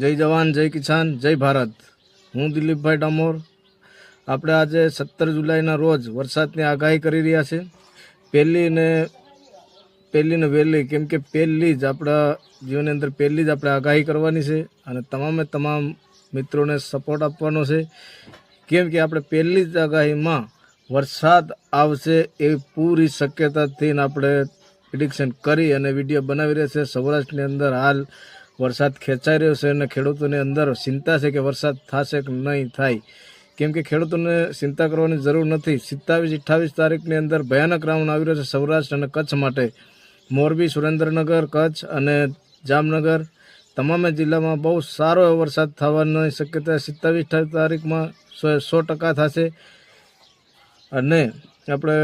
જય જવાન, જય કિસાન, જય ભારત. હું દિલીપભાઈ ડામોર. આપણે આજે 17 જુલાઈના રોજ વરસાદની આગાહી કરી રહ્યા છે. પહેલી ને વહેલી, કેમ કે પહેલી જ આપણા જીવનની અંદર પહેલી જ આપણે આગાહી કરવાની છે અને તમામ મિત્રોને સપોર્ટ આપવાનો છે. કેમ કે આપણે પહેલી જ આગાહીમાં વરસાદ આવશે એવી પૂરી શક્યતાથી આપણે પ્રિડિક્શન કરી અને વિડીયો બનાવી રહ્યા છે. સૌરાષ્ટ્રની અંદર હાલ વરસાદ ખેંચાઈ રહ્યો છે અને ખેડૂતોની અંદર ચિંતા છે કે વરસાદ થશે કે નહીં થાય. કેમ કે ખેડૂતોને ચિંતા કરવાની જરૂર નથી. 27-28 તારીખની અંદર ભયાનક રાઉન્ડ આવી રહ્યો છે સૌરાષ્ટ્ર અને કચ્છ માટે. મોરબી, સુરેન્દ્રનગર, કચ્છ અને જામનગર તમામે જિલ્લામાં બહુ સારો એવો વરસાદ થવાની શક્યતા 27-28 તારીખમાં 100% થશે. અને આપણે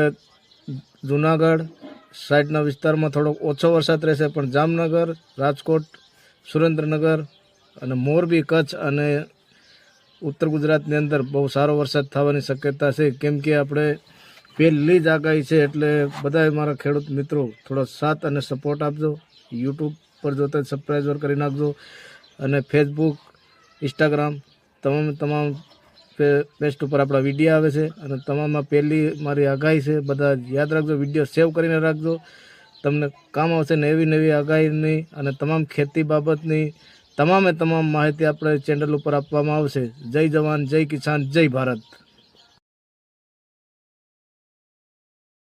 જુનાગઢ સાઈડના વિસ્તારમાં થોડોક ઓછો વરસાદ રહેશે, પણ જામનગર, રાજકોટ, સુરેન્દ્રનગર અને મોરબી, કચ્છ અને ઉત્તર ગુજરાતની અંદર બહુ સારો વરસાદ થવાની શક્યતા છે. કેમ કે આપણે પહેલી જ આગાહી છે, એટલે બધા મારા ખેડૂત મિત્રો થોડો સાથ અને સપોર્ટ આપજો. યુટ્યુબ પર જોતા સબસ્ક્રાઈબર કરી નાખજો અને ફેસબુક, ઇન્સ્ટાગ્રામ તમામ પેસ્ટ ઉપર આપણા વિડીયો આવે છે અને તમામમાં પહેલી મારી આગાહી છે. બધા યાદ રાખજો, વિડીયો સેવ કરીને રાખજો, તમને કામ આવશે. નવી આગાહીની અને તમામ ખેતી બાબતની તમામ માહિતી આપણે ચેનલ ઉપર આપવામાં આવશે. જય જવાન, જય કિસાન, જય ભારત.